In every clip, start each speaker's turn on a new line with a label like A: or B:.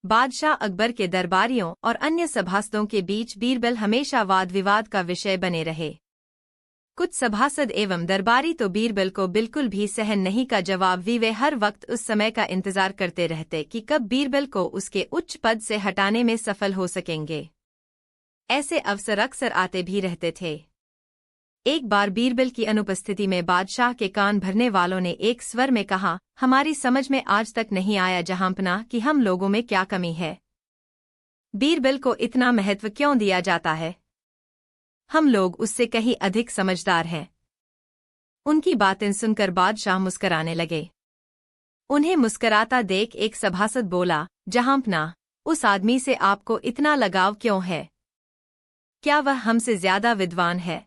A: बादशाह अकबर के दरबारियों और अन्य सभासदों के बीच बीरबल हमेशा वाद विवाद का विषय बने रहे। कुछ सभासद एवं दरबारी तो बीरबल को बिल्कुल भी सहन नहीं का जवाब वे हर वक्त उस समय का इंतजार करते रहते कि कब बीरबल को उसके उच्च पद से हटाने में सफल हो सकेंगे। ऐसे अवसर अक्सर आते भी रहते थे। एक बार बीरबल की अनुपस्थिति में बादशाह के कान भरने वालों ने एक स्वर में कहा, हमारी समझ में आज तक नहीं आया जहांपनाह कि हम लोगों में क्या कमी है। बीरबल को इतना महत्व क्यों दिया जाता है? हम लोग उससे कहीं अधिक समझदार हैं। उनकी बातें सुनकर बादशाह मुस्कराने लगे। उन्हें मुस्कराता देख एक सभासद बोला, जहांपनाह, उस आदमी से आपको इतना लगाव क्यों है? क्या वह हमसे ज्यादा विद्वान है?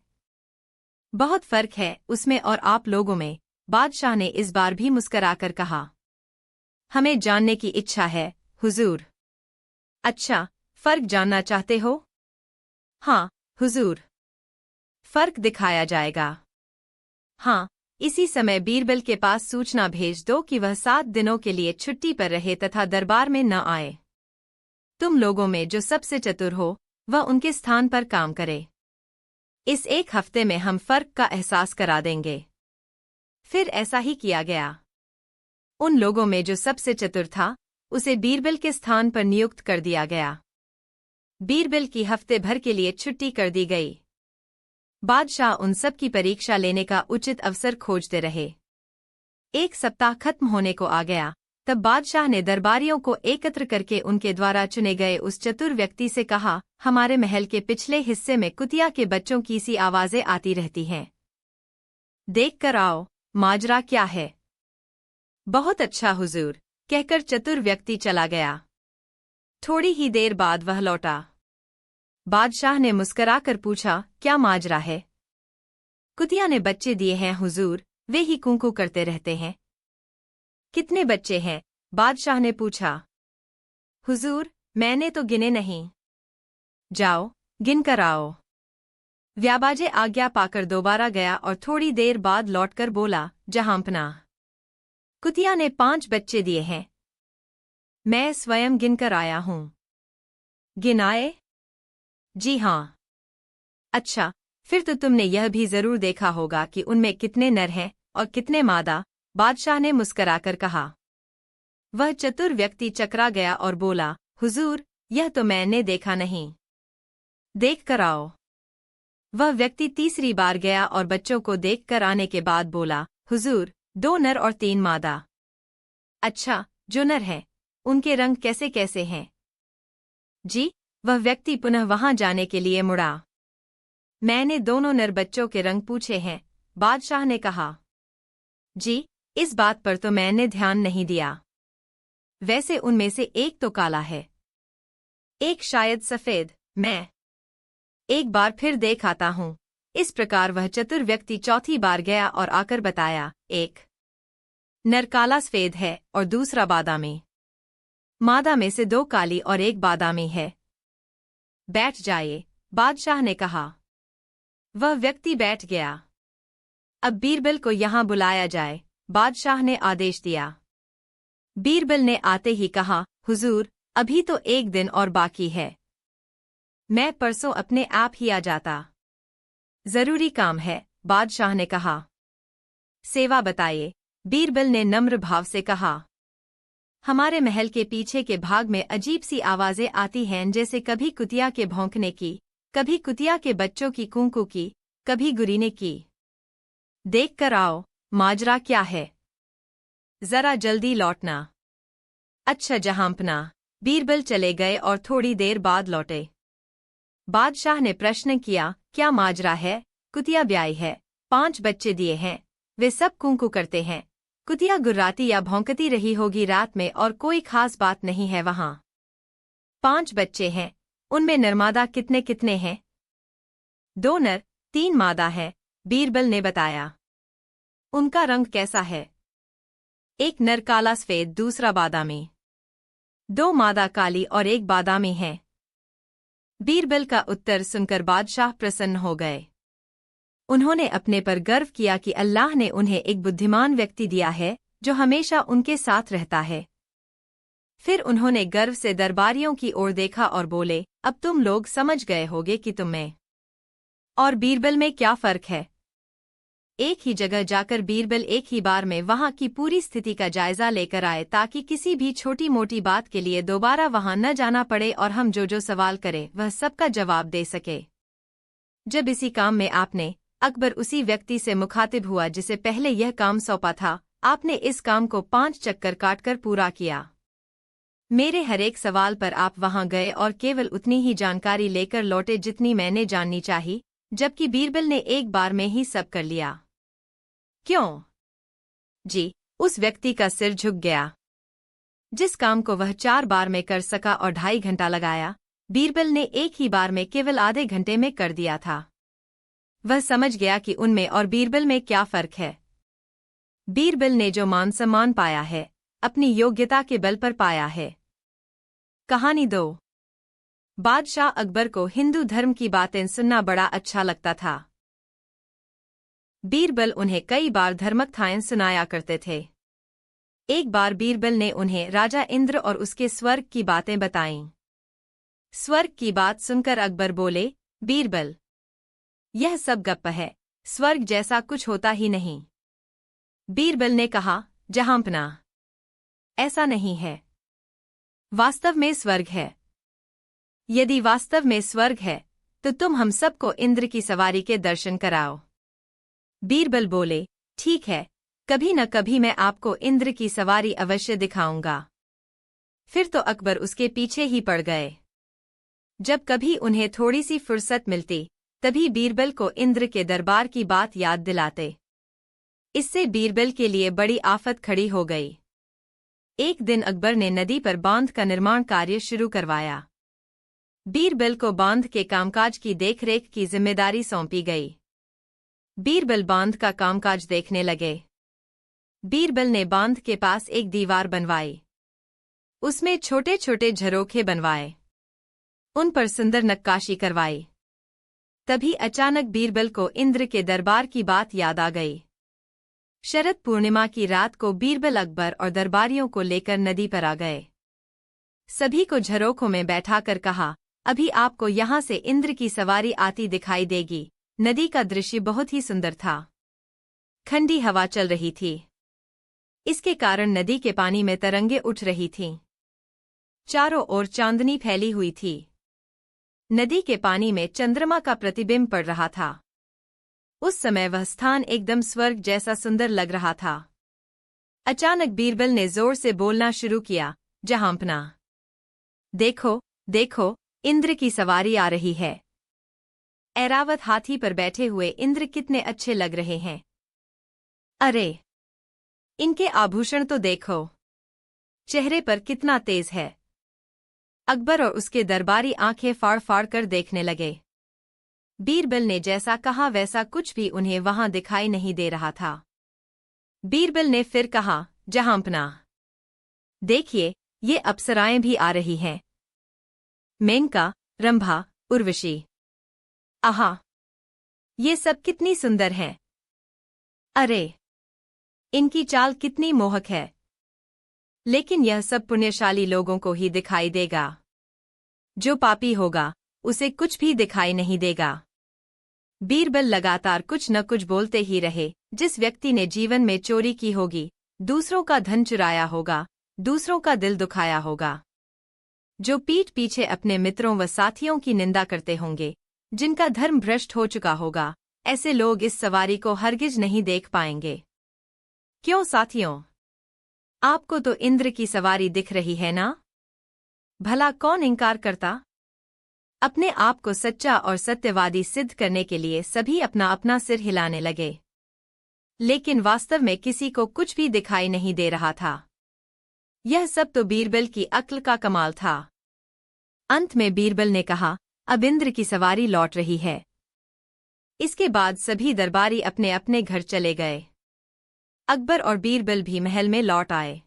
A: बहुत फर्क है उसमें और आप लोगों में। बादशाह ने इस बार भी मुस्कराकर कहा, हमें जानने की इच्छा है हुजूर। अच्छा, फर्क जानना चाहते हो? हाँ हुजूर, फर्क दिखाया जाएगा। हाँ, इसी समय बीरबल के पास सूचना भेज दो कि वह 7 दिनों के लिए छुट्टी पर रहे तथा दरबार में न आए। तुम लोगों में जो सबसे चतुर हो वह उनके स्थान पर काम करे। इस 1 हफ्ते में हम फर्क का एहसास करा देंगे। फिर ऐसा ही किया गया। उन लोगों में जो सबसे चतुर था उसे बीरबल के स्थान पर नियुक्त कर दिया गया। बीरबल की हफ्ते भर के लिए छुट्टी कर दी गई। बादशाह उन सब की परीक्षा लेने का उचित अवसर खोजते रहे। 1 सप्ताह खत्म होने को आ गया, तब बादशाह ने दरबारियों को एकत्र करके उनके द्वारा चुने गए उस चतुर व्यक्ति से कहा, हमारे महल के पिछले हिस्से में कुतिया के बच्चों की सी आवाजें आती रहती हैं। देख कर आओ, माजरा क्या है? बहुत अच्छा हुजूर, कहकर चतुर व्यक्ति चला गया। थोड़ी ही देर बाद वह लौटा। बादशाह ने मुस्कराकर पूछा, क्या माजरा है? कुतिया ने बच्चे दिए हैं हुजूर, वे ही कूकू करते रहते हैं। कितने बच्चे हैं? बादशाह ने पूछा। हुजूर, मैंने तो गिने नहीं। जाओ, गिन कर आओ। व्याबाजे आज्ञा पाकर दोबारा गया और थोड़ी देर बाद लौटकर बोला, जहांपनाह, कुतिया ने 5 बच्चे दिए हैं। मैं स्वयं गिनकर आया हूं। गिनाए? जी हाँ। अच्छा, फिर तो तुमने यह भी जरूर देखा होगा कि उनमें कितने नर हैं और कितने मादा? बादशाह ने मुस्कराकर कहा। वह चतुर व्यक्ति चकरा गया और बोला, हुजूर, यह तो मैंने देखा नहीं। देख कर आओ। वह व्यक्ति तीसरी बार गया और बच्चों को देख कर आने के बाद बोला, हुजूर, 2 नर और 3 मादा। अच्छा, जो नर हैं उनके रंग कैसे कैसे हैं? जी, वह व्यक्ति पुनः वहां जाने के लिए मुड़ा। मैंने दोनों नर बच्चों के रंग पूछे हैं, बादशाह ने कहा। जी, इस बात पर तो मैंने ध्यान नहीं दिया। वैसे उनमें से एक तो काला है, एक शायद सफेद। मैं एक बार फिर देख आता हूं। इस प्रकार वह चतुर व्यक्ति चौथी बार गया और आकर बताया, एक नर काला सफेद है और दूसरा बादामी। मादा में से 2 काली और 1 बादामी है। बैठ जाइए, बादशाह ने कहा। वह व्यक्ति बैठ गया। अब बीरबल को यहां बुलाया जाए, बादशाह ने आदेश दिया। बीरबल ने आते ही कहा, हुजूर, अभी तो 1 दिन और बाकी है। मैं परसों अपने आप ही आ जाता। जरूरी काम है, बादशाह ने कहा। सेवा बताइए, बीरबल ने नम्र भाव से कहा। हमारे महल के पीछे के भाग में अजीब सी आवाजें आती हैं, जैसे कभी कुतिया के भौंकने की, कभी कुतिया के बच्चों की कूकू की, कभी गुरीने की। देख कर आओ, माजरा क्या है? जरा जल्दी लौटना। अच्छा जहांपनाह। बीरबल चले गए और थोड़ी देर बाद लौटे। बादशाह ने प्रश्न किया, क्या माजरा है? कुतिया ब्याई है, 5 बच्चे दिए हैं, वे सब कूकू करते हैं। कुतिया गुर्राती या भौंकती रही होगी रात में और कोई खास बात नहीं है वहां। 5 बच्चे हैं, उनमें नरमादा कितने कितने हैं? 2 नर, 3 मादा है, बीरबल ने बताया। उनका रंग कैसा है? एक नर काला सफेद, दूसरा बादामी। 2 मादा काली और 1 बादामी है। बीरबल का उत्तर सुनकर बादशाह प्रसन्न हो गए। उन्होंने अपने पर गर्व किया कि अल्लाह ने उन्हें एक बुद्धिमान व्यक्ति दिया है जो हमेशा उनके साथ रहता है। फिर उन्होंने गर्व से दरबारियों की ओर देखा और बोले, अब तुम लोग समझ गए होगे कि तुम में और बीरबल में क्या फर्क है। एक ही जगह जाकर बीरबल एक ही बार में वहां की पूरी स्थिति का जायजा लेकर आए ताकि किसी भी छोटी मोटी बात के लिए दोबारा वहां न जाना पड़े और हम जो सवाल करें वह सबका जवाब दे सके। जब इसी काम में आपने अकबर उसी व्यक्ति से मुखातिब हुआ जिसे पहले यह काम सौंपा था। आपने इस काम को 5 चक्कर काटकर पूरा किया। मेरे हर एक सवाल पर आप वहां गए और केवल उतनी ही जानकारी लेकर लौटे जितनी मैंने जाननी चाहिए, जबकि बीरबल ने एक बार में ही सब कर लिया। क्यों? जी, उस व्यक्ति का सिर झुक गया। जिस काम को वह 4 बार में कर सका और 2.5 घंटा लगाया, बीरबल ने एक ही बार में केवल आधे घंटे में कर दिया था। वह समझ गया कि उनमें और बीरबल में क्या फर्क है। बीरबल ने जो मान सम्मान पाया है, अपनी योग्यता के बल पर पाया है। कहानी 2। बादशाह अकबर को हिंदू धर्म की बातें सुनना बड़ा अच्छा लगता था। बीरबल उन्हें कई बार धर्मकथाएं सुनाया करते थे। एक बार बीरबल ने उन्हें राजा इंद्र और उसके स्वर्ग की बातें बताईं। स्वर्ग की बात सुनकर अकबर बोले, बीरबल, यह सब गप्प है, स्वर्ग जैसा कुछ होता ही नहीं। बीरबल ने कहा, जहांपना, ऐसा नहीं है। वास्तव में स्वर्ग है। यदि वास्तव में स्वर्ग है, तो तुम हम सबको इंद्र की सवारी के दर्शन कराओ। बीरबल बोले, ठीक है, कभी न कभी मैं आपको इंद्र की सवारी अवश्य दिखाऊंगा। फिर तो अकबर उसके पीछे ही पड़ गए। जब कभी उन्हें थोड़ी सी फुर्सत मिलती, तभी बीरबल को इंद्र के दरबार की बात याद दिलाते। इससे बीरबल के लिए बड़ी आफत खड़ी हो गई। एक दिन अकबर ने नदी पर बांध का निर्माण कार्य शुरू करवाया। बीरबल को बांध के कामकाज की देखरेख की जिम्मेदारी सौंपी गई। बीरबल बांध का कामकाज देखने लगे। बीरबल ने बांध के पास एक दीवार बनवाई। उसमें छोटे छोटे झरोखे बनवाए। उन पर सुंदर नक्काशी करवाई। तभी अचानक बीरबल को इंद्र के दरबार की बात याद आ गई। शरद पूर्णिमा की रात को बीरबल अकबर और दरबारियों को लेकर नदी पर आ गए। सभी को झरोखों में बैठाकर कहा, अभी आपको यहां से इंद्र की सवारी आती दिखाई देगी। नदी का दृश्य बहुत ही सुंदर था। ठंडी हवा चल रही थी। इसके कारण नदी के पानी में तरंगे उठ रही थीं। चारों ओर चांदनी फैली हुई थी। नदी के पानी में चंद्रमा का प्रतिबिंब पड़ रहा था। उस समय वह स्थान एकदम स्वर्ग जैसा सुंदर लग रहा था। अचानक बीरबल ने जोर से बोलना शुरू किया, जहांपना, देखो, देखो, इंद्र की सवारी आ रही है। ऐरावत हाथी पर बैठे हुए इंद्र कितने अच्छे लग रहे हैं। अरे, इनके आभूषण तो देखो। चेहरे पर कितना तेज है। अकबर और उसके दरबारी आंखें फाड़ फाड़ कर देखने लगे। बीरबल ने जैसा कहा वैसा कुछ भी उन्हें वहां दिखाई नहीं दे रहा था। बीरबल ने फिर कहा, जहांपना, देखिए, ये अप्सराएं भी आ रही हैं। मेनका, रंभा, उर्वशी। आहा, ये सब कितनी सुंदर हैं। अरे, इनकी चाल कितनी मोहक है। लेकिन यह सब पुण्यशाली लोगों को ही दिखाई देगा। जो पापी होगा, उसे कुछ भी दिखाई नहीं देगा। बीरबल लगातार कुछ न कुछ बोलते ही रहे। जिस व्यक्ति ने जीवन में चोरी की होगी, दूसरों का धन चुराया होगा, दूसरों का दिल दुखाया होगा, जो पीठ पीछे अपने मित्रों व साथियों की निंदा करते होंगे, जिनका धर्म भ्रष्ट हो चुका होगा, ऐसे लोग इस सवारी को हरगिज नहीं देख पाएंगे। क्यों साथियों, आपको तो इंद्र की सवारी दिख रही है ना? भला कौन इंकार करता? अपने आप को सच्चा और सत्यवादी सिद्ध करने के लिए सभी अपना अपना सिर हिलाने लगे। लेकिन वास्तव में किसी को कुछ भी दिखाई नहीं दे रहा था। यह सब तो बीरबल की अक्ल का कमाल था। अंत में बीरबल ने कहा, अब इंद्र की सवारी लौट रही है। इसके बाद सभी दरबारी अपने अपने घर चले गए। अकबर और बीरबल भी महल में लौट आए।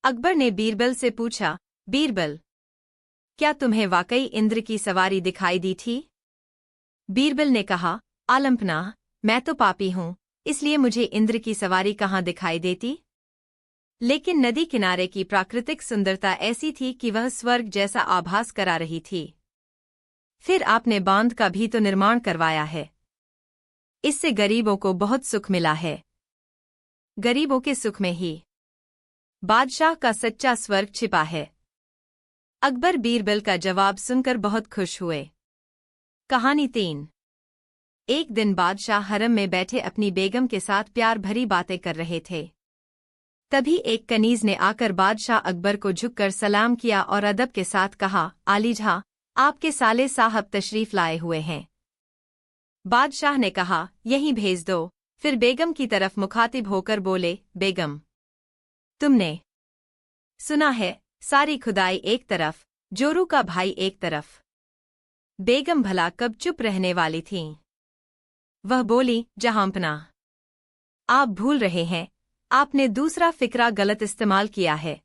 A: अकबर ने बीरबल से पूछा, बीरबल, क्या तुम्हें वाकई इंद्र की सवारी दिखाई दी थी? बीरबल ने कहा, आलमपना, मैं तो पापी हूं, इसलिए मुझे इंद्र की सवारी कहाँ दिखाई देती? लेकिन नदी किनारे की प्राकृतिक सुंदरता ऐसी थी कि वह स्वर्ग जैसा आभास करा रही थी। फिर आपने बांध का भी तो निर्माण करवाया है। इससे गरीबों को बहुत सुख मिला है। गरीबों के सुख में ही बादशाह का सच्चा स्वर्ग छिपा है। अकबर बीरबल का जवाब सुनकर बहुत खुश हुए। कहानी 3। एक दिन बादशाह हरम में बैठे अपनी बेगम के साथ प्यार भरी बातें कर रहे थे। तभी एक कनीज ने आकर बादशाह अकबर को झुककर सलाम किया और अदब के साथ कहा, आलीजा, आपके साले साहब तशरीफ लाए हुए हैं। बादशाह ने कहा, यहीं भेज दो। फिर बेगम की तरफ मुखातिब होकर बोले, बेगम, तुमने सुना है, सारी खुदाई एक तरफ, जोरू का भाई एक तरफ। बेगम भला कब चुप रहने वाली थीं। वह बोली, जहांपना, आप भूल रहे हैं, आपने दूसरा फिक्रा गलत इस्तेमाल किया है।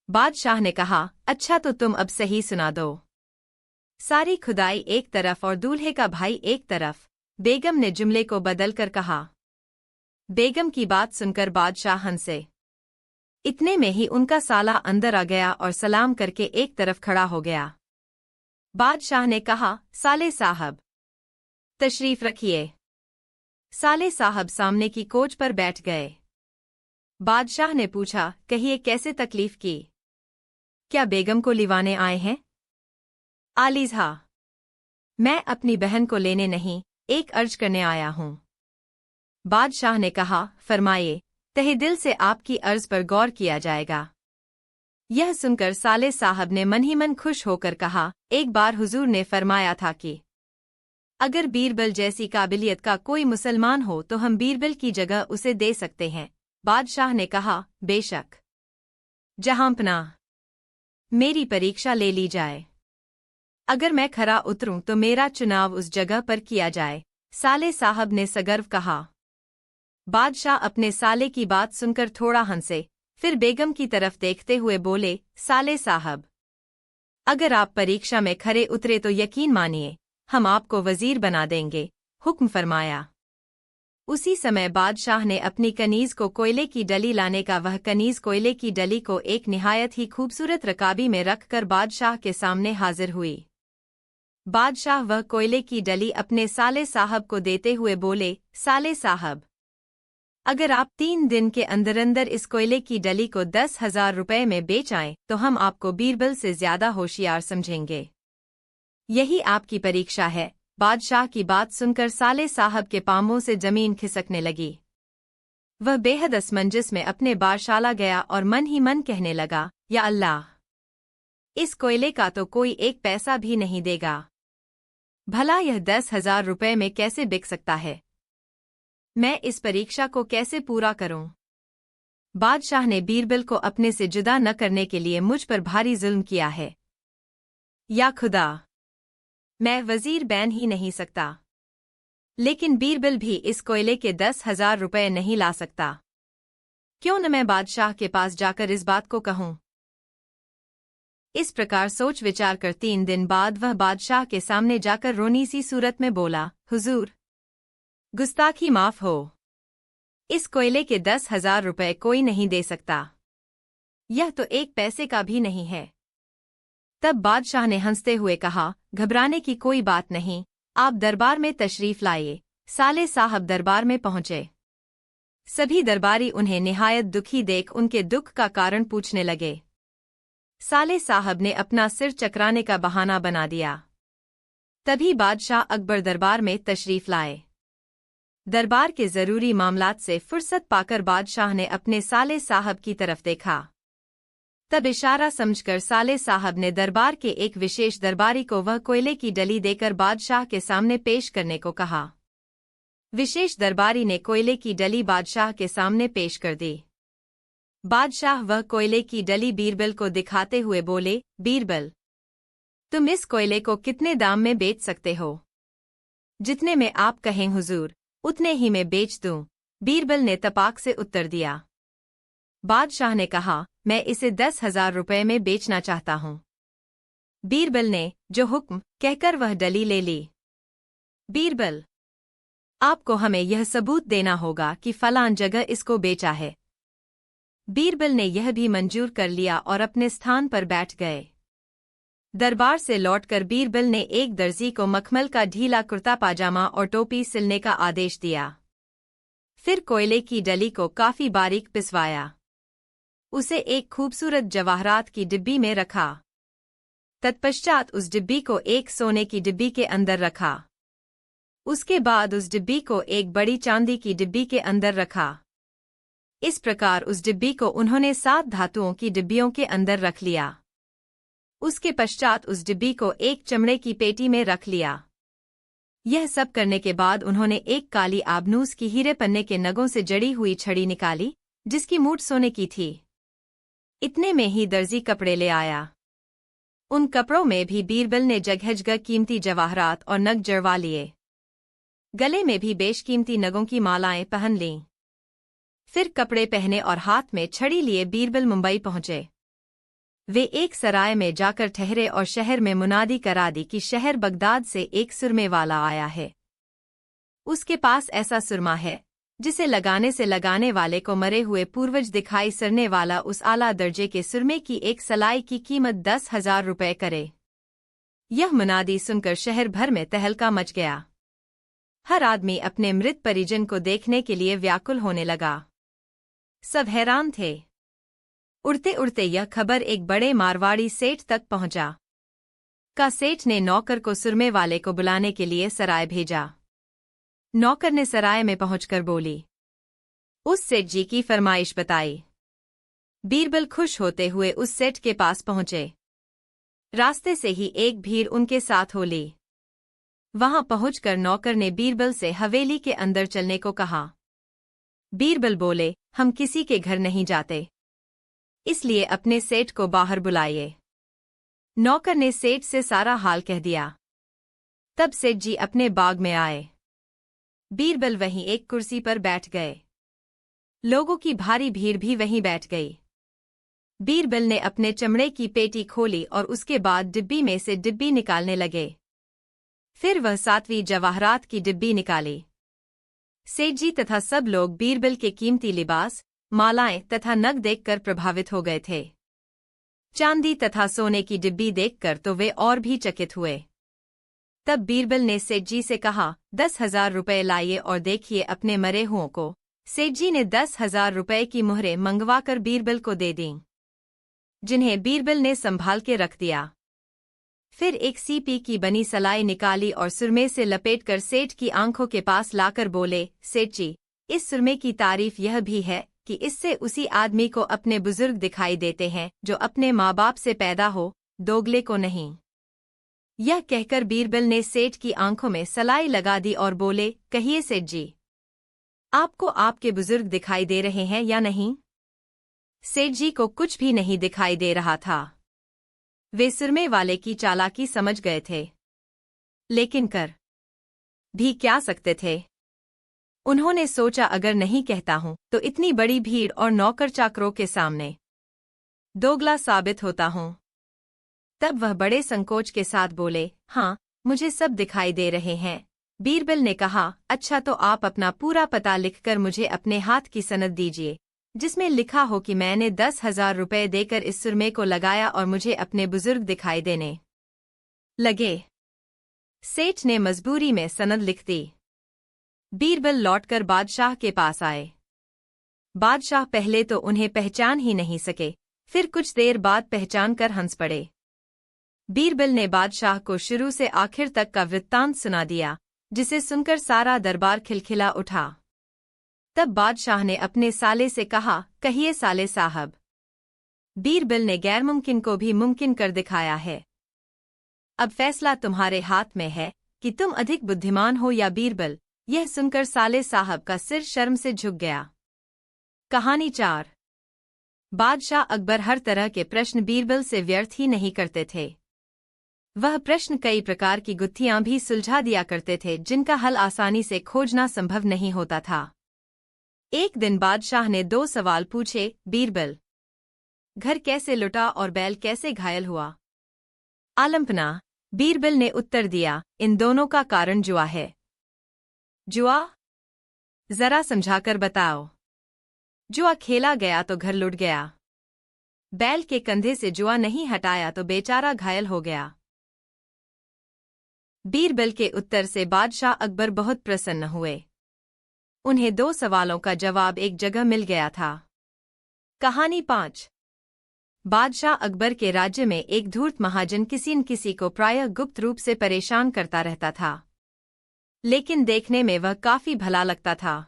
A: बादशाह ने कहा, अच्छा तो तुम अब सही सुना दो। सारी खुदाई एक तरफ और दूल्हे का भाई एक तरफ। बेगम ने जुमले को बदलकर कहा। बेगम की बात सुनकर बादशाह हंसे। इतने में ही उनका साला अंदर आ गया और सलाम करके एक तरफ खड़ा हो गया। बादशाह ने कहा, साले साहब, तशरीफ रखिए। साले साहब सामने की कोच पर बैठ गए। बादशाह ने पूछा, कहिए कैसे तकलीफ की? क्या बेगम को लिवाने आए हैं? आलीजा, मैं अपनी बहन को लेने नहीं, एक अर्ज करने आया हूं। बादशाह ने कहा, फरमाइए, तहे दिल से आपकी अर्ज पर गौर किया जाएगा। यह सुनकर साले साहब ने मन ही मन खुश होकर कहा, एक बार हुजूर ने फरमाया था कि अगर बीरबल जैसी काबिलियत का कोई मुसलमान हो तो हम बीरबल की जगह उसे दे सकते हैं। बादशाह ने कहा, बेशक, जहांपना, मेरी परीक्षा ले ली जाए। अगर मैं खरा उतरूं तो मेरा चुनाव उस जगह पर किया जाए। साले साहब ने सगर्व कहा। बादशाह अपने साले की बात सुनकर थोड़ा हंसे, फिर बेगम की तरफ देखते हुए बोले, साले साहब, अगर आप परीक्षा में खरे उतरे तो यकीन मानिए, हम आपको वजीर बना देंगे। हुक्म फरमाया। उसी समय बादशाह ने अपनी कनीज को कोयले की डली लाने का वह कनीज कोयले की डली को एक निहायत ही खूबसूरत रकाबी में रखकर बादशाह के सामने हाजिर हुई। बादशाह वह कोयले की डली अपने साले साहब को देते हुए बोले, साले साहब, अगर आप 3 दिन के अंदर अंदर इस कोयले की डली को 10,000 रुपए में बेच आएं तो हम आपको बीरबल से ज्यादा होशियार समझेंगे। यही आपकी परीक्षा है। बादशाह की बात सुनकर साले साहब के पांवों से जमीन खिसकने लगी। वह बेहद असमंजस में अपने बारशाला गया और मन ही मन कहने लगा, या अल्लाह, इस कोयले का तो कोई एक पैसा भी नहीं देगा। भला यह 10,000 रुपए में कैसे बिक सकता है? मैं इस परीक्षा को कैसे पूरा करूं? बादशाह ने बीरबल को अपने से जुदा न करने के लिए मुझ पर भारी जुल्म किया है। या खुदा, मैं वजीर बैन ही नहीं सकता, लेकिन बीरबल भी इस कोयले के 10,000 रुपए नहीं ला सकता। क्यों न मैं बादशाह के पास जाकर इस बात को कहूं? इस प्रकार सोच विचार कर 3 दिन बाद वह बादशाह के सामने जाकर रोनी सी सूरत में बोला, हुजूर, गुस्ताखी माफ हो। इस कोयले के 10,000 रुपए कोई नहीं दे सकता। यह तो एक पैसे का भी नहीं है। तब बादशाह ने हंसते हुए कहा, घबराने की कोई बात नहीं, आप दरबार में तशरीफ लाइए। साले साहब दरबार में पहुंचे। सभी दरबारी उन्हें निहायत दुखी देख उनके दुख का कारण पूछने लगे। साले साहब ने अपना सिर चकराने का बहाना बना दिया। तभी बादशाह अकबर दरबार में तशरीफ लाए। दरबार के जरूरी मामलात से फुर्सत पाकर बादशाह ने अपने साले साहब की तरफ देखा। तब इशारा समझकर साले साहब ने दरबार के एक विशेष दरबारी को वह कोयले की डली देकर बादशाह के सामने पेश करने को कहा। विशेष दरबारी ने कोयले की डली बादशाह के सामने पेश कर दी। बादशाह वह कोयले की डली बीरबल को दिखाते हुए बोले, बीरबल, तुम इस कोयले को कितने दाम में बेच सकते हो? जितने में आप कहें हुजूर, उतने ही में बेच दूं। बीरबल ने तपाक से उत्तर दिया। बादशाह ने कहा, मैं इसे 10,000 रुपए में बेचना चाहता हूं। बीरबल ने जो हुक्म कहकर वह डली ले ली। बीरबल, आपको हमें यह सबूत देना होगा कि फलां जगह इसको बेचा है। बीरबल ने यह भी मंजूर कर लिया और अपने स्थान पर बैठ गए। दरबार से लौटकर बीरबल ने एक दर्जी को मखमल का ढीला कुर्ता पाजामा और टोपी सिलने का आदेश दिया। फिर कोयले की डली को काफी बारीक पिसवाया। उसे एक खूबसूरत जवाहरात की डिब्बी में रखा। तत्पश्चात उस डिब्बी को एक सोने की डिब्बी के अंदर रखा। उसके बाद उस डिब्बी को एक बड़ी चांदी की डिब्बी के अंदर रखा। इस प्रकार उस डिब्बी को उन्होंने 7 धातुओं की डिब्बियों के अंदर रख लिया। उसके पश्चात उस डिब्बी को एक चमड़े की पेटी में रख लिया। यह सब करने के बाद उन्होंने एक काली आबनूस की हीरे पन्ने के नगों से जड़ी हुई छड़ी निकाली, जिसकी मूठ सोने की थी। इतने में ही दर्जी कपड़े ले आया। उन कपड़ों में भी बीरबल ने जगह कीमती जवाहरात और नग जड़वा लिए। गले में भी बेशकीमती नगों की मालाएं पहन लीं। फिर कपड़े पहने और हाथ में छड़ी लिए बीरबल मुंबई पहुंचे। वे एक सराय में जाकर ठहरे और शहर में मुनादी करा दी कि शहर बगदाद से एक सुरमे वाला आया है। उसके पास ऐसा सुरमा है जिसे लगाने से लगाने वाले को मरे हुए पूर्वज दिखाई सरने वाला उस आला दर्जे के सुरमे की एक सलाई की कीमत 10,000 रुपए करे। यह मुनादी सुनकर शहर भर में तहलका मच गया। हर आदमी अपने मृत परिजन को देखने के लिए व्याकुल होने लगा। सब हैरान थे। उड़ते उड़ते यह खबर एक बड़े मारवाड़ी सेठ तक पहुंचा। सेठ ने नौकर को सुरमे वाले को बुलाने के लिए सराय भेजा। नौकर ने सराय में पहुंचकर बोली, उस सेठ जी की फरमाइश बताई। बीरबल खुश होते हुए उस सेठ के पास पहुंचे। रास्ते से ही एक भीड़ उनके साथ हो ली। वहां पहुंचकर नौकर ने बीरबल से हवेली के अंदर चलने को कहा। बीरबल बोले, हम किसी के घर नहीं जाते, इसलिए अपने सेठ को बाहर बुलाइए। नौकर ने सेठ से सारा हाल कह दिया। तब सेठ जी अपने बाग में आए। बीरबल वहीं एक कुर्सी पर बैठ गए। लोगों की भारी भीड़ भी वहीं बैठ गई। बीरबल ने अपने चमड़े की पेटी खोली और उसके बाद डिब्बी में से डिब्बी निकालने लगे। फिर वह 7वीं जवाहरात की डिब्बी निकाली। सेठ जी तथा सब लोग बीरबल के कीमती लिबास, मालाएं तथा नग देखकर प्रभावित हो गए थे। चांदी तथा सोने की डिब्बी देखकर तो वे और भी चकित हुए। तब बीरबल ने सेठ जी से कहा, 10,000 रुपए लाइए और देखिए अपने मरे हुओं को। सेठ जी ने 10,000 रुपए की मुहरें मंगवाकर बीरबल को दे दीं, जिन्हें बीरबल ने संभाल के रख दिया। फिर एक सीपी की बनी सलाई निकाली और सुरमे से लपेटकर सेठ की आंखों के पास लाकर बोले, सेठ जी, इस सुरमे की तारीफ यह भी है कि इससे उसी आदमी को अपने बुजुर्ग दिखाई देते हैं जो अपने माँ बाप से पैदा हो, दोगले को नहीं। यह कहकर बीरबल ने सेठ की आंखों में सलाई लगा दी और बोले, कहिए सेठ जी, आपको आपके बुजुर्ग दिखाई दे रहे हैं या नहीं? सेठ जी को कुछ भी नहीं दिखाई दे रहा था। वे सुरमे वाले की चालाकी समझ गए थे, लेकिन कर भी क्या सकते थे? उन्होंने सोचा, अगर नहीं कहता हूं तो इतनी बड़ी भीड़ और नौकर चाकरों के सामने दोगला साबित होता हूं। तब वह बड़े संकोच के साथ बोले, हाँ, मुझे सब दिखाई दे रहे हैं। बीरबल ने कहा, अच्छा तो आप अपना पूरा पता लिखकर मुझे अपने हाथ की सनद दीजिए, जिसमें लिखा हो कि मैंने 10,000 रुपए देकर इस सुरमे को लगाया और मुझे अपने बुजुर्ग दिखाई देने लगे। सेठ ने मजबूरी में सनद लिख दी। बीरबल लौटकर बादशाह के पास आए। बादशाह पहले तो उन्हें पहचान ही नहीं सके, फिर कुछ देर बाद पहचान कर हंस पड़े। बीरबल ने बादशाह को शुरू से आखिर तक का वृत्तांत सुना दिया, जिसे सुनकर सारा दरबार खिलखिला उठा। तब बादशाह ने अपने साले से कहा, कहिए साले साहब, बीरबल ने गैर मुमकिन को भी मुमकिन कर दिखाया है। अब फैसला तुम्हारे हाथ में है कि तुम अधिक बुद्धिमान हो या बीरबल। यह सुनकर साले साहब का सिर शर्म से झुक गया। कहानी 4। बादशाह अकबर हर तरह के प्रश्न बीरबल से व्यर्थ ही नहीं करते थे। वह प्रश्न कई प्रकार की गुत्थियां भी सुलझा दिया करते थे, जिनका हल आसानी से खोजना संभव नहीं होता था। एक दिन बादशाह ने 2 सवाल पूछे, बीरबल, घर कैसे लुटा और बैल कैसे घायल हुआ? आलम्पना, बीरबल ने उत्तर दिया, इन दोनों का कारण जुआ है। जुआ? जरा समझाकर बताओ। जुआ खेला गया तो घर लुट गया। बैल के कंधे से जुआ नहीं हटाया तो बेचारा घायल हो गया। बीरबल के उत्तर से बादशाह अकबर बहुत प्रसन्न हुए। उन्हें 2 सवालों का जवाब एक जगह मिल गया था। कहानी 5। बादशाह अकबर के राज्य में एक धूर्त महाजन किसी न किसी को प्रायः गुप्त रूप से परेशान करता रहता था, लेकिन देखने में वह काफी भला लगता था।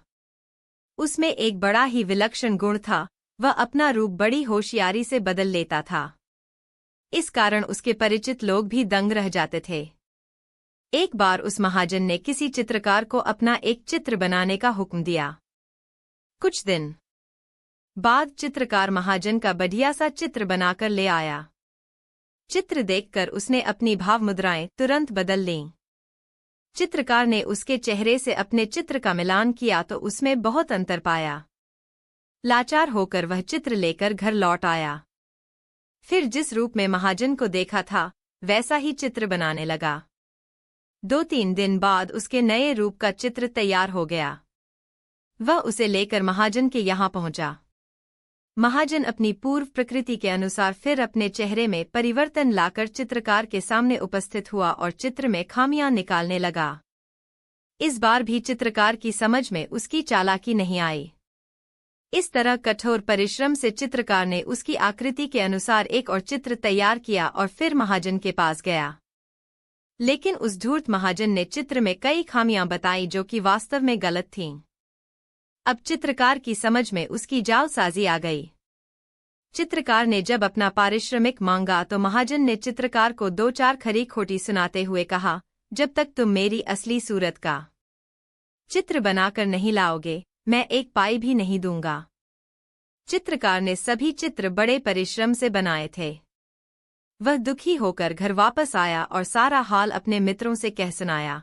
A: उसमें एक बड़ा ही विलक्षण गुण था, वह अपना रूप बड़ी होशियारी से बदल लेता था। इस कारण उसके परिचित लोग भी दंग रह जाते थे। एक बार उस महाजन ने किसी चित्रकार को अपना एक चित्र बनाने का हुक्म दिया। कुछ दिन बाद चित्रकार महाजन का बढ़िया सा चित्र बनाकर ले आया। चित्र देखकर उसने अपनी भाव मुद्राएं तुरंत बदल लीं। चित्रकार ने उसके चेहरे से अपने चित्र का मिलान किया तो उसमें बहुत अंतर पाया। लाचार होकर वह चित्र लेकर घर लौट आया। फिर जिस रूप में महाजन को देखा था वैसा ही चित्र बनाने लगा। 2-3 दिन बाद उसके नए रूप का चित्र तैयार हो गया। वह उसे लेकर महाजन के यहाँ पहुंचा। महाजन अपनी पूर्व प्रकृति के अनुसार फिर अपने चेहरे में परिवर्तन लाकर चित्रकार के सामने उपस्थित हुआ और चित्र में खामियां निकालने लगा। इस बार भी चित्रकार की समझ में उसकी चालाकी नहीं आई। इस तरह कठोर परिश्रम से चित्रकार ने उसकी आकृति के अनुसार एक और चित्र तैयार किया और फिर महाजन के पास गया। लेकिन उस धूर्त महाजन ने चित्र में कई खामियां बताई जो कि वास्तव में गलत थीं। अब चित्रकार की समझ में उसकी जालसाजी आ गई। चित्रकार ने जब अपना पारिश्रमिक मांगा तो महाजन ने चित्रकार को 2-4 खरी खोटी सुनाते हुए कहा, जब तक तुम मेरी असली सूरत का चित्र बनाकर नहीं लाओगे मैं 1 पाई भी नहीं दूंगा। चित्रकार ने सभी चित्र बड़े परिश्रम से बनाए थे। वह दुखी होकर घर वापस आया और सारा हाल अपने मित्रों से कह सुनाया।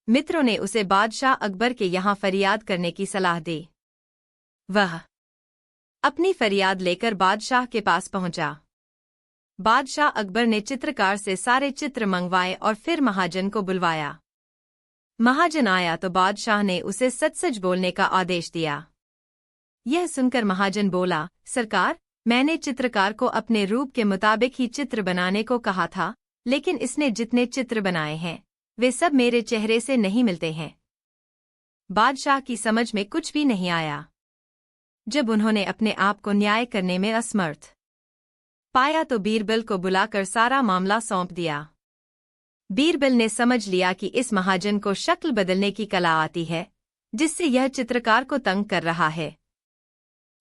A: मित्रों ने उसे बादशाह अकबर के यहाँ फरियाद करने की सलाह दी। वह अपनी फरियाद लेकर बादशाह के पास पहुंचा। बादशाह अकबर ने चित्रकार से सारे चित्र मंगवाए और फिर महाजन को बुलवाया। महाजन आया तो बादशाह ने उसे सच-सच बोलने का आदेश दिया। यह सुनकर महाजन बोला, सरकार, मैंने चित्रकार को अपने रूप के मुताबिक ही चित्र बनाने को कहा था, लेकिन इसने जितने चित्र बनाए हैं वे सब मेरे चेहरे से नहीं मिलते हैं। बादशाह की समझ में कुछ भी नहीं आया। जब उन्होंने अपने आप को न्याय करने में असमर्थ पाया तो बीरबल को बुलाकर सारा मामला सौंप दिया। बीरबल ने समझ लिया कि इस महाजन को शक्ल बदलने की कला आती है, जिससे यह चित्रकार को तंग कर रहा है।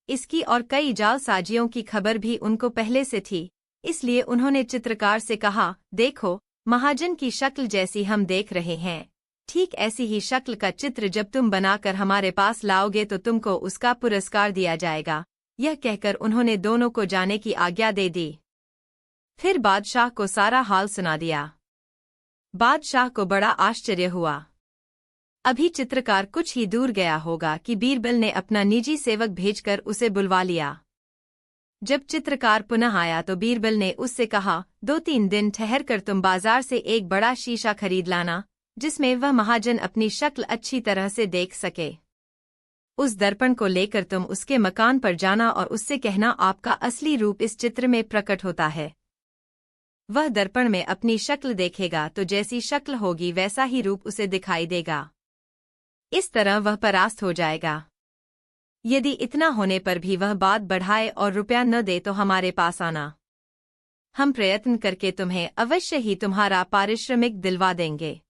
A: इसकी और कई जालसाजियों की खबर भी उनको पहले से थी, इसलिए उन्होंने चित्रकार से कहा, देखो, महाजन की शक्ल जैसी हम देख रहे हैं, ठीक ऐसी ही शक्ल का चित्र जब तुम बनाकर हमारे पास लाओगे तो तुमको उसका पुरस्कार दिया जाएगा। यह कहकर उन्होंने दोनों को जाने की आज्ञा दे दी। फिर बादशाह को सारा हाल सुना दिया। बादशाह को बड़ा आश्चर्य हुआ। अभी चित्रकार कुछ ही दूर गया होगा कि बीरबल ने अपना निजी सेवक भेजकर उसे बुलवा लिया। जब चित्रकार पुनः आया तो बीरबल ने उससे कहा, 2-3 दिन ठहरकर तुम बाजार से एक बड़ा शीशा खरीद लाना, जिसमें वह महाजन अपनी शक्ल अच्छी तरह से देख सके। उस दर्पण को लेकर तुम उसके मकान पर जाना और उससे कहना, आपका असली रूप इस चित्र में प्रकट होता है। वह दर्पण में अपनी शक्ल देखेगा तो जैसी शक्ल होगी वैसा ही रूप उसे दिखाई देगा। इस तरह वह परास्त हो जाएगा। यदि इतना होने पर भी वह बात बढ़ाए और रुपया न दे तो हमारे पास आना। हम प्रयत्न करके तुम्हें अवश्य ही तुम्हारा पारिश्रमिक दिलवा देंगे।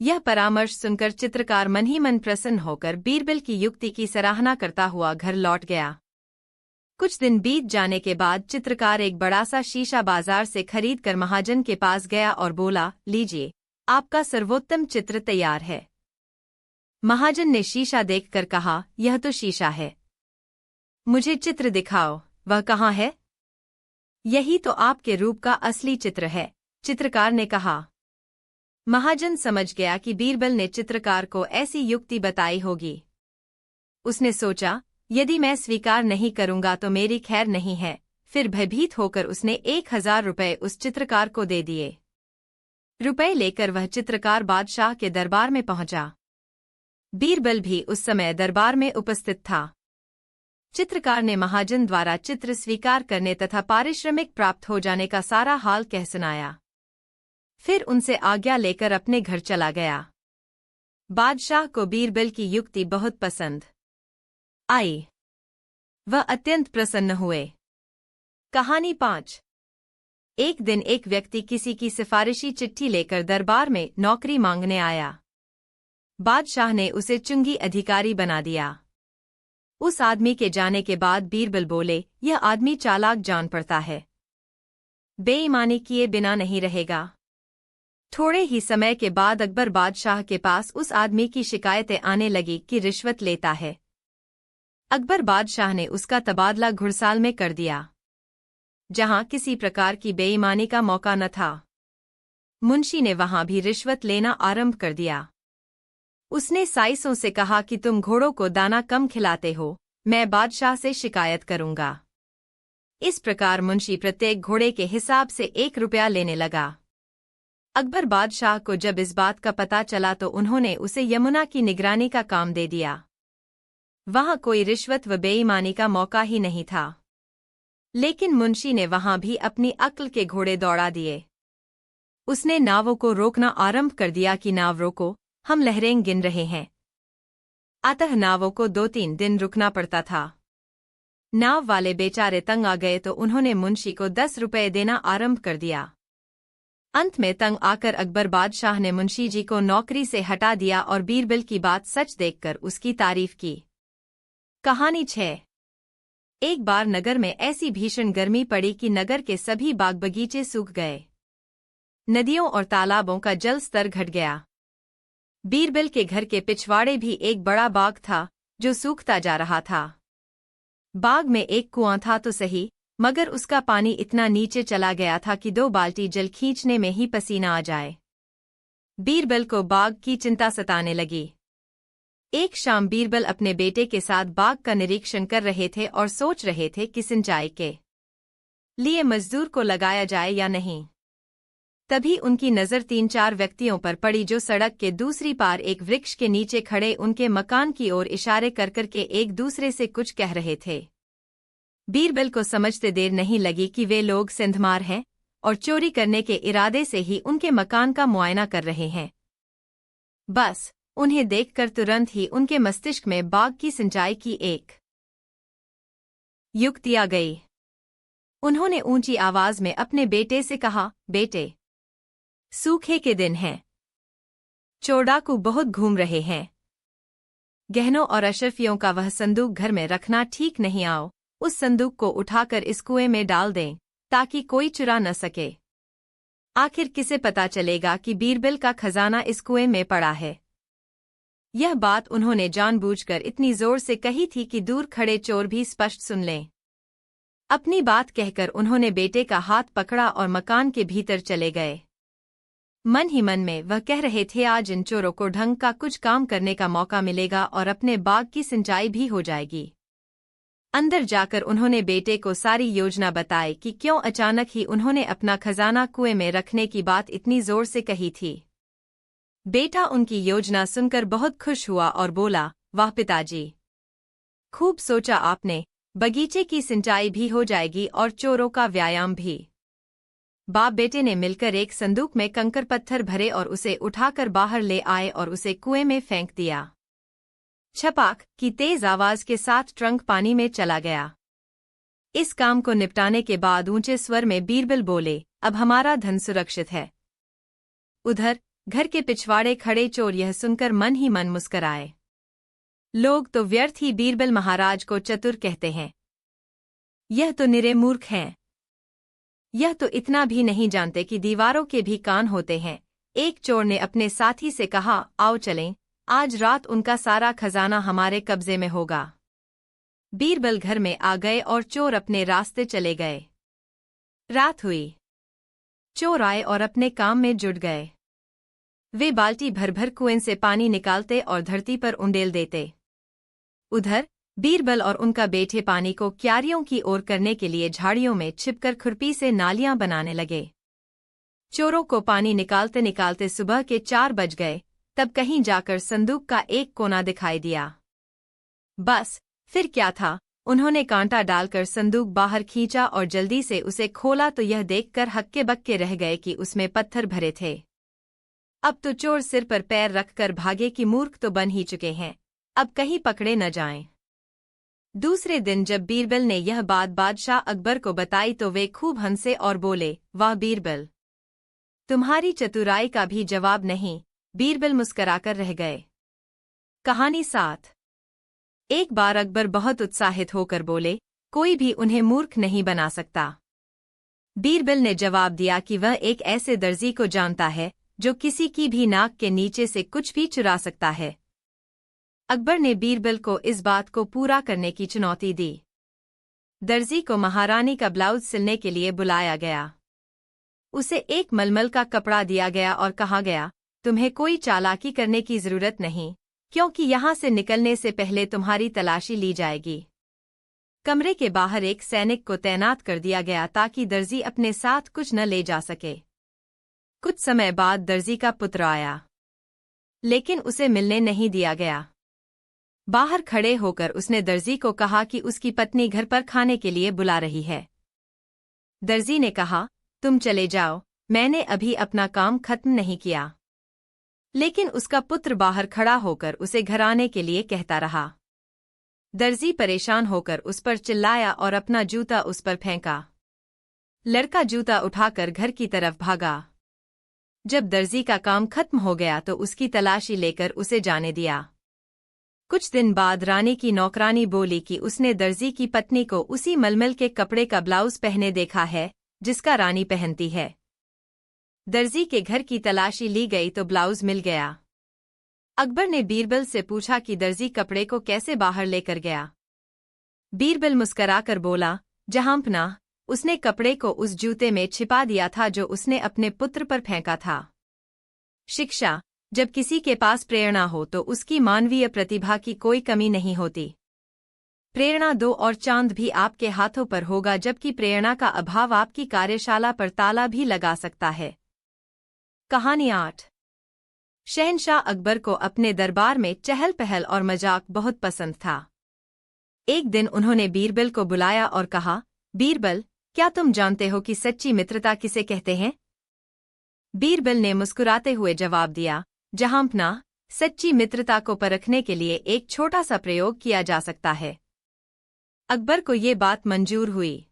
A: यह परामर्श सुनकर चित्रकार मन ही मन प्रसन्न होकर बीरबल की युक्ति की सराहना करता हुआ घर लौट गया। कुछ दिन बीत जाने के बाद चित्रकार एक बड़ा सा शीशा बाजार से खरीदकर महाजन के पास गया और बोला, लीजिए, आपका सर्वोत्तम चित्र तैयार है। महाजन ने शीशा देखकर कहा, यह तो शीशा है, मुझे चित्र दिखाओ। वह कहाँ है? यही तो आपके रूप का असली चित्र है, चित्रकार ने कहा। महाजन समझ गया कि बीरबल ने चित्रकार को ऐसी युक्ति बताई होगी। उसने सोचा, यदि मैं स्वीकार नहीं करूंगा तो मेरी खैर नहीं है। फिर भयभीत होकर उसने 1000 रुपये उस चित्रकार को दे दिए। रुपए लेकर वह चित्रकार बादशाह के दरबार में पहुंचा। बीरबल भी उस समय दरबार में उपस्थित था। चित्रकार ने महाजन द्वारा चित्र स्वीकार करने तथा पारिश्रमिक प्राप्त हो जाने का सारा हाल कह सुनाया। फिर उनसे आज्ञा लेकर अपने घर चला गया। बादशाह को बीरबल की युक्ति बहुत पसंद आई। वह अत्यंत प्रसन्न हुए। कहानी 5। एक दिन एक व्यक्ति किसी की सिफारिशी चिट्ठी लेकर दरबार में नौकरी मांगने आया। बादशाह ने उसे चुंगी अधिकारी बना दिया। उस आदमी के जाने के बाद बीरबल बोले, यह आदमी चालाक जान पड़ता है, बेईमानी किए बिना नहीं रहेगा। थोड़े ही समय के बाद अकबर बादशाह के पास उस आदमी की शिकायतें आने लगी कि रिश्वत लेता है। अकबर बादशाह ने उसका तबादला घुड़साल में कर दिया, जहां किसी प्रकार की बेईमानी का मौका न था। मुंशी ने वहां भी रिश्वत लेना आरंभ कर दिया। उसने साइसों से कहा कि तुम घोड़ों को दाना कम खिलाते हो, मैं बादशाह से शिकायत करूंगा। इस प्रकार मुंशी प्रत्येक घोड़े के हिसाब से 1 रुपया लेने लगा। अकबर बादशाह को जब इस बात का पता चला तो उन्होंने उसे यमुना की निगरानी का काम दे दिया। वहां कोई रिश्वत व बेईमानी का मौका ही नहीं था। लेकिन मुंशी ने वहां भी अपनी अक्ल के घोड़े दौड़ा दिए। उसने नावों को रोकना आरंभ कर दिया कि नाव रोको, हम लहरें गिन रहे हैं। अतः नावों को 2-3 दिन रुकना पड़ता था। नाव वाले बेचारे तंग आ गए तो उन्होंने मुंशी को 10 रुपये देना आरंभ कर दिया। अंत में तंग आकर अकबर बादशाह ने मुंशी जी को नौकरी से हटा दिया और बीरबल की बात सच देखकर उसकी तारीफ की। कहानी 6। एक बार नगर में ऐसी भीषण गर्मी पड़ी कि नगर के सभी बाग बगीचे सूख गए। नदियों और तालाबों का जल स्तर घट गया। बीरबल के घर के पिछवाड़े भी एक बड़ा बाग था जो सूखता जा रहा था। बाग में एक कुआं था तो सही, मगर उसका पानी इतना नीचे चला गया था कि 2 बाल्टी जल खींचने में ही पसीना आ जाए। बीरबल को बाग की चिंता सताने लगी। एक शाम बीरबल अपने बेटे के साथ बाग का निरीक्षण कर रहे थे और सोच रहे थे कि सिंचाई के लिए मजदूर को लगाया जाए या नहीं। तभी उनकी नज़र 3-4 व्यक्तियों पर पड़ी जो सड़क के दूसरी पार एक वृक्ष के नीचे खड़े उनके मकान की ओर इशारे कर करके एक दूसरे से कुछ कह रहे थे। बीरबल को समझते देर नहीं लगी कि वे लोग सिंधमार हैं और चोरी करने के इरादे से ही उनके मकान का मुआयना कर रहे हैं। बस उन्हें देखकर तुरंत ही उनके मस्तिष्क में बाग की सिंचाई की एक युक्ति आ गई। उन्होंने ऊंची आवाज में अपने बेटे से कहा, बेटे, सूखे के दिन हैं, चोर डाकू बहुत घूम रहे हैं। गहनों और अशरफियों का वह संदूक घर में रखना ठीक नहीं। आओ उस संदूक को उठाकर इस कुएं में डाल दें ताकि कोई चुरा न सके। आखिर किसे पता चलेगा कि बीरबल का खजाना इस कुएं में पड़ा है। यह बात उन्होंने जानबूझकर इतनी जोर से कही थी कि दूर खड़े चोर भी स्पष्ट सुन लें। अपनी बात कहकर उन्होंने बेटे का हाथ पकड़ा और मकान के भीतर चले गए। मन ही मन में वह कह रहे थे, आज इन चोरों को ढंग का कुछ काम करने का मौका मिलेगा और अपने बाग की सिंचाई भी हो जाएगी। अंदर जाकर उन्होंने बेटे को सारी योजना बताई कि क्यों अचानक ही उन्होंने अपना खजाना कुएं में रखने की बात इतनी जोर से कही थी। बेटा उनकी योजना सुनकर बहुत खुश हुआ और बोला, वाह पिताजी, खूब सोचा आपने, बगीचे की सिंचाई भी हो जाएगी और चोरों का व्यायाम भी। बाप बेटे ने मिलकर एक संदूक में कंकर पत्थर भरे और उसे उठाकर बाहर ले आए और उसे कुएं में फेंक दिया। छपाक की तेज आवाज के साथ ट्रंक पानी में चला गया। इस काम को निपटाने के बाद ऊंचे स्वर में बीरबल बोले, अब हमारा धन सुरक्षित है। उधर घर के पिछवाड़े खड़े चोर यह सुनकर मन ही मन मुस्कराए। लोग तो व्यर्थ ही बीरबल महाराज को चतुर कहते हैं, यह तो निरे मूर्ख हैं। यह तो इतना भी नहीं जानते कि दीवारों के भी कान होते हैं। एक चोर ने अपने साथी से कहा, आओ चलें, आज रात उनका सारा खजाना हमारे कब्जे में होगा। बीरबल घर में आ गए और चोर अपने रास्ते चले गए। रात हुई। चोर आए और अपने काम में जुट गए। वे बाल्टी भर भर कुएं से पानी निकालते और धरती पर उंडेल देते। उधर बीरबल और उनका बेटे पानी को क्यारियों की ओर करने के लिए झाड़ियों में छिपकर खुरपी से नालियां बनाने लगे। चोरों को पानी निकालते निकालते सुबह के 4 बज गए, तब कहीं जाकर संदूक का एक कोना दिखाई दिया। बस फिर क्या था, उन्होंने कांटा डालकर संदूक बाहर खींचा और जल्दी से उसे खोला तो यह देखकर हक्के बक्के रह गए कि उसमें पत्थर भरे थे। अब तो चोर सिर पर पैर रखकर भागे कि मूर्ख तो बन ही चुके हैं, अब कहीं पकड़े न जाएं। दूसरे दिन जब बीरबल ने यह बात बादशाह अकबर को बताई तो वे खूब हंसे और बोले, वाह बीरबल, तुम्हारी चतुराई का भी जवाब नहीं। बीरबल मुस्कराकर रह गए। कहानी 7। एक बार अकबर बहुत उत्साहित होकर बोले, कोई भी उन्हें मूर्ख नहीं बना सकता। बीरबल ने जवाब दिया कि वह एक ऐसे दर्जी को जानता है जो किसी की भी नाक के नीचे से कुछ भी चुरा सकता है। अकबर ने बीरबल को इस बात को पूरा करने की चुनौती दी। दर्जी को महारानी का ब्लाउज सिलने के लिए बुलाया गया। उसे एक मलमल का कपड़ा दिया गया और कहा गया, तुम्हें कोई चालाकी करने की जरूरत नहीं, क्योंकि यहां से निकलने से पहले तुम्हारी तलाशी ली जाएगी। कमरे के बाहर एक सैनिक को तैनात कर दिया गया ताकि दर्जी अपने साथ कुछ न ले जा सके। कुछ समय बाद दर्जी का पुत्र आया, लेकिन उसे मिलने नहीं दिया गया। बाहर खड़े होकर उसने दर्जी को कहा कि उसकी पत्नी घर पर खाने के लिए बुला रही है। दर्जी ने कहा, तुम चले जाओ, मैंने अभी अपना काम खत्म नहीं किया। लेकिन उसका पुत्र बाहर खड़ा होकर उसे घर आने के लिए कहता रहा। दर्जी परेशान होकर उस पर चिल्लाया और अपना जूता उस पर फेंका। लड़का जूता उठाकर घर की तरफ भागा। जब दर्जी का काम खत्म हो गया तो उसकी तलाशी लेकर उसे जाने दिया। कुछ दिन बाद रानी की नौकरानी बोली कि उसने दर्जी की पत्नी को उसी मलमल के कपड़े का ब्लाउज पहने देखा है जिसका रानी पहनती है। दर्जी के घर की तलाशी ली गई तो ब्लाउज मिल गया। अकबर ने बीरबल से पूछा कि दर्जी कपड़े को कैसे बाहर लेकर गया। बीरबल मुस्कराकर बोला, जहांपना, उसने कपड़े को उस जूते में छिपा दिया था जो उसने अपने पुत्र पर फेंका था। शिक्षा, जब किसी के पास प्रेरणा हो तो उसकी मानवीय प्रतिभा की कोई कमी नहीं होती। प्रेरणा दो और चांद भी आपके हाथों पर होगा, जबकि प्रेरणा का अभाव आपकी कार्यशाला पर ताला भी लगा सकता है। कहानी 8। शहंशाह अकबर को अपने दरबार में चहल पहल और मजाक बहुत पसंद था। एक दिन उन्होंने बीरबल को बुलाया और कहा, बीरबल, क्या तुम जानते हो कि सच्ची मित्रता किसे कहते हैं? बीरबल ने मुस्कुराते हुए जवाब दिया, जहांपना, सच्ची मित्रता को परखने के लिए एक छोटा सा प्रयोग किया जा सकता है। अकबर को ये बात मंजूर हुई।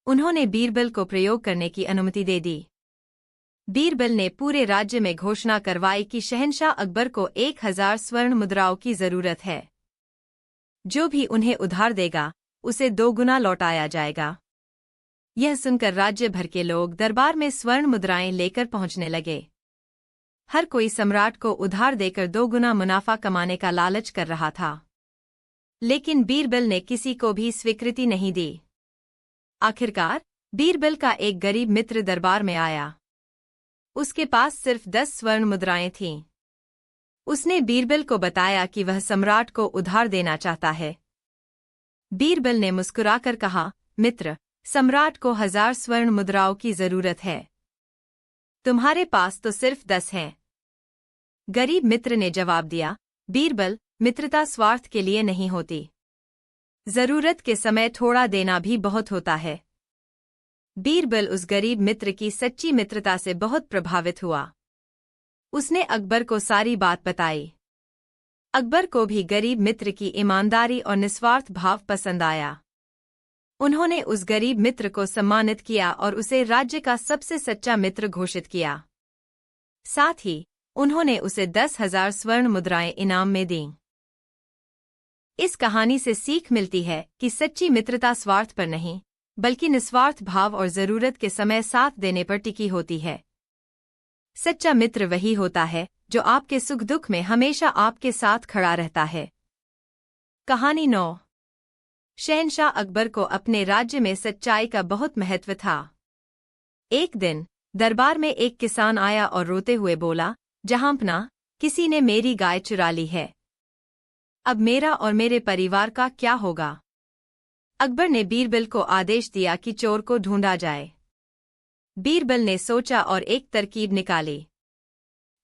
A: उन्होंने बीरबल को प्रयोग करने की अनुमति दे दी। बीरबल ने पूरे राज्य में घोषणा करवाई कि शहंशाह अकबर को 1000 स्वर्ण मुद्राओं की जरूरत है। जो भी उन्हें उधार देगा उसे 2 गुना लौटाया जाएगा। यह सुनकर राज्य भर के लोग दरबार में स्वर्ण मुद्राएं लेकर पहुंचने लगे। हर कोई सम्राट को उधार देकर 2 गुना मुनाफा कमाने का लालच कर रहा था, लेकिन बीरबल ने किसी को भी स्वीकृति नहीं दी। आखिरकार बीरबल का एक गरीब मित्र दरबार में आया। उसके पास सिर्फ 10 स्वर्ण मुद्राएं थीं। उसने बीरबल को बताया कि वह सम्राट को उधार देना चाहता है। बीरबल ने मुस्कुराकर कहा, मित्र, सम्राट को 1000 स्वर्ण मुद्राओं की जरूरत है। तुम्हारे पास तो सिर्फ 10 हैं। गरीब मित्र ने जवाब दिया, बीरबल, मित्रता स्वार्थ के लिए नहीं होती। जरूरत के समय थोड़ा देना भी बहुत होता है। बीरबल उस गरीब मित्र की सच्ची मित्रता से बहुत प्रभावित हुआ। उसने अकबर को सारी बात बताई। अकबर को भी गरीब मित्र की ईमानदारी और निस्वार्थ भाव पसंद आया। उन्होंने उस गरीब मित्र को सम्मानित किया और उसे राज्य का सबसे सच्चा मित्र घोषित किया। साथ ही उन्होंने उसे 10,000 स्वर्ण मुद्राएं इनाम में दीं। इस कहानी से सीख मिलती है कि सच्ची मित्रता स्वार्थ पर नहीं, बल्कि निस्वार्थ भाव और जरूरत के समय साथ देने पर टिकी होती है। सच्चा मित्र वही होता है जो आपके सुख दुख में हमेशा आपके साथ खड़ा रहता है। कहानी 9। शहंशाह अकबर को अपने राज्य में सच्चाई का बहुत महत्व था। एक दिन दरबार में एक किसान आया और रोते हुए बोला, जहांपना, किसी ने मेरी गाय चुरा ली है। अब मेरा और मेरे परिवार का क्या होगा? अकबर ने बीरबल को आदेश दिया कि चोर को ढूंढा जाए। बीरबल ने सोचा और एक तरकीब निकाली।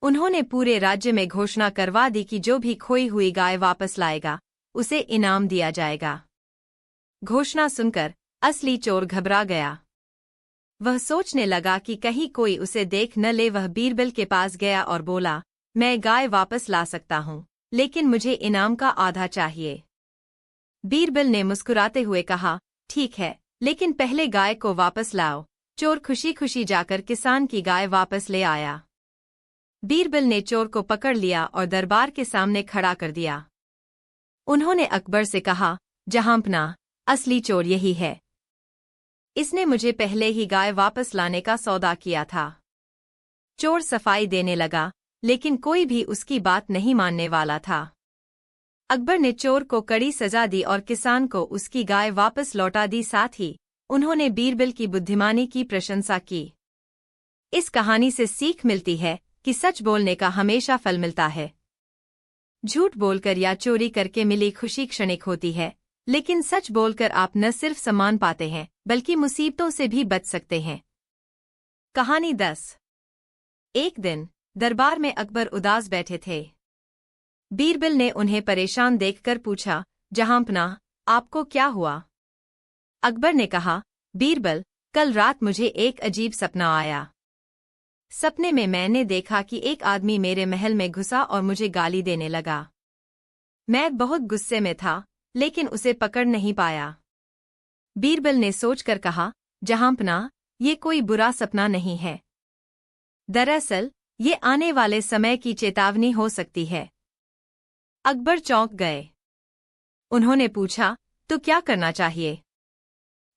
A: उन्होंने पूरे राज्य में घोषणा करवा दी कि जो भी खोई हुई गाय वापस लाएगा उसे इनाम दिया जाएगा। घोषणा सुनकर असली चोर घबरा गया। वह सोचने लगा कि कहीं कोई उसे देख न ले। वह बीरबल के पास गया और बोला, मैं गाय वापस ला सकता हूँ, लेकिन मुझे इनाम का आधा चाहिए। बीरबल ने मुस्कुराते हुए कहा, ठीक है, लेकिन पहले गाय को वापस लाओ। चोर खुशी खुशी जाकर किसान की गाय वापस ले आया। बीरबल ने चोर को पकड़ लिया और दरबार के सामने खड़ा कर दिया। उन्होंने अकबर से कहा, जहांपनाह, असली चोर यही है। इसने मुझे पहले ही गाय वापस लाने का सौदा किया था। चोर सफाई देने लगा, लेकिन कोई भी उसकी बात नहीं मानने वाला था। अकबर ने चोर को कड़ी सजा दी और किसान को उसकी गाय वापस लौटा दी। साथ ही उन्होंने बीरबल की बुद्धिमानी की प्रशंसा की। इस कहानी से सीख मिलती है कि सच बोलने का हमेशा फल मिलता है। झूठ बोलकर या चोरी करके मिली खुशी क्षणिक होती है, लेकिन सच बोलकर आप न सिर्फ सम्मान पाते हैं, बल्कि मुसीबतों से भी बच सकते हैं। कहानी 10। एक दिन दरबार में अकबर उदास बैठे थे। बीरबल ने उन्हें परेशान देखकर पूछा, जहांपनाह, आपको क्या हुआ? अकबर ने कहा, बीरबल, कल रात मुझे एक अजीब सपना आया। सपने में मैंने देखा कि एक आदमी मेरे महल में घुसा और मुझे गाली देने लगा। मैं बहुत गुस्से में था, लेकिन उसे पकड़ नहीं पाया। बीरबल ने सोचकर कहा, जहांपनाह, ये कोई बुरा सपना नहीं है। दरअसल ये आने वाले समय की चेतावनी हो सकती है। अकबर चौंक गए। उन्होंने पूछा, तो क्या करना चाहिए?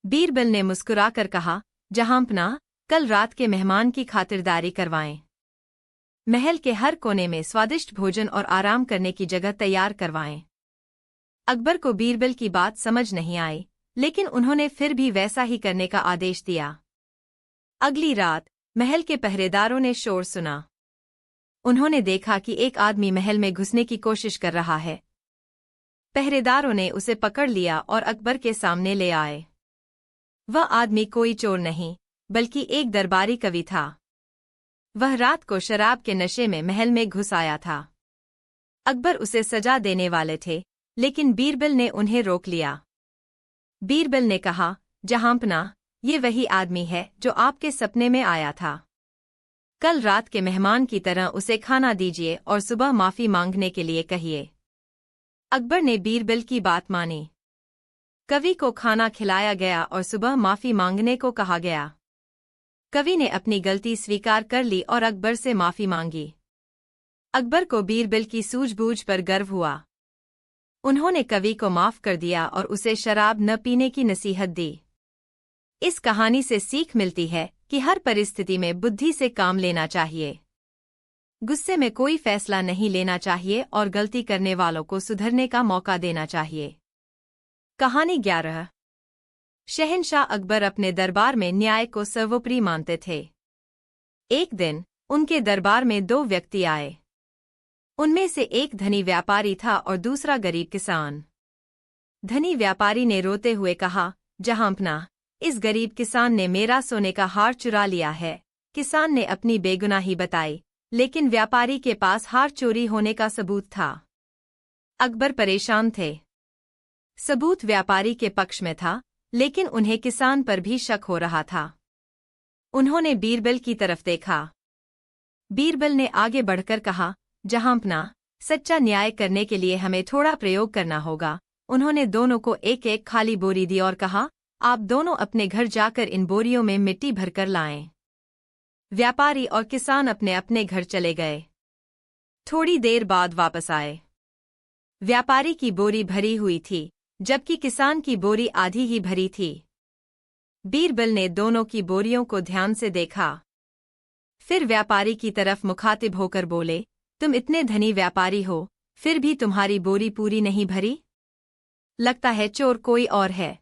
A: बीरबल ने मुस्कुराकर कहा, जहांपनाह, कल रात के मेहमान की खातिरदारी करवाएं। महल के हर कोने में स्वादिष्ट भोजन और आराम करने की जगह तैयार करवाएं। अकबर को बीरबल की बात समझ नहीं आई, लेकिन उन्होंने फिर भी वैसा ही करने का आदेश दिया। अगली रात महल के पहरेदारों ने शोर सुना। उन्होंने देखा कि एक आदमी महल में घुसने की कोशिश कर रहा है। पहरेदारों ने उसे पकड़ लिया और अकबर के सामने ले आए। वह आदमी कोई चोर नहीं, बल्कि एक दरबारी कवि था। वह रात को शराब के नशे में महल में घुस आया था। अकबर उसे सजा देने वाले थे, लेकिन बीरबल ने उन्हें रोक लिया। बीरबल ने कहा, जहांपनाह, ये वही आदमी है जो आपके सपने में आया था। कल रात के मेहमान की तरह उसे खाना दीजिए और सुबह माफी मांगने के लिए कहिए। अकबर ने बीरबल की बात मानी। कवि को खाना खिलाया गया और सुबह माफी मांगने को कहा गया। कवि ने अपनी गलती स्वीकार कर ली और अकबर से माफी मांगी। अकबर को बीरबल की सूझबूझ पर गर्व हुआ। उन्होंने कवि को माफ कर दिया और उसे शराब न पीने की नसीहत दी। इस कहानी से सीख मिलती है कि हर परिस्थिति में बुद्धि से काम लेना चाहिए। गुस्से में कोई फैसला नहीं लेना चाहिए और गलती करने वालों को सुधरने का मौका देना चाहिए। कहानी 11। शहंशाह अकबर अपने दरबार में न्याय को सर्वोपरि मानते थे। एक दिन उनके दरबार में 2 व्यक्ति आए। उनमें से एक धनी व्यापारी था और दूसरा गरीब किसान। धनी व्यापारी ने रोते हुए कहा, जहांपनाह, इस गरीब किसान ने मेरा सोने का हार चुरा लिया है। किसान ने अपनी बेगुनाही बताई, लेकिन व्यापारी के पास हार चोरी होने का सबूत था। अकबर परेशान थे। सबूत व्यापारी के पक्ष में था, लेकिन उन्हें किसान पर भी शक हो रहा था। उन्होंने बीरबल की तरफ देखा। बीरबल ने आगे बढ़कर कहा, जहांपनाह, सच्चा न्याय करने के लिए हमें थोड़ा प्रयोग करना होगा। उन्होंने दोनों को एक एक खाली बोरी दी और कहा, आप दोनों अपने घर जाकर इन बोरियों में मिट्टी भरकर लाएं। व्यापारी और किसान अपने अपने घर चले गए। थोड़ी देर बाद वापस आए। व्यापारी की बोरी भरी हुई थी, जबकि किसान की बोरी आधी ही भरी थी। बीरबल ने दोनों की बोरियों को ध्यान से देखा। फिर व्यापारी की तरफ मुखातिब होकर बोले, तुम इतने धनी व्यापारी हो, फिर भी तुम्हारी बोरी पूरी नहीं भरी? लगता है चोर कोई और है।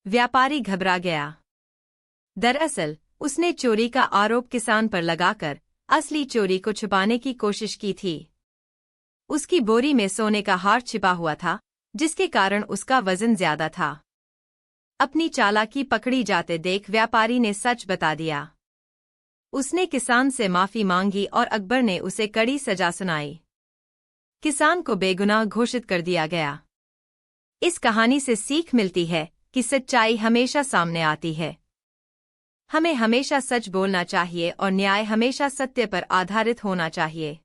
A: व्यापारी घबरा गया। दरअसल उसने चोरी का आरोप किसान पर लगाकर असली चोरी को छुपाने की कोशिश की थी। उसकी बोरी में सोने का हार छिपा हुआ था, जिसके कारण उसका वजन ज्यादा था। अपनी चालाकी पकड़ी जाते देख व्यापारी ने सच बता दिया। उसने किसान से माफी मांगी और अकबर ने उसे कड़ी सजा सुनाई। किसान को बेगुनाह घोषित कर दिया गया। इस कहानी से सीख मिलती है कि सच्चाई हमेशा सामने आती है। हमें हमेशा सच बोलना चाहिए और न्याय हमेशा सत्य पर आधारित होना चाहिए।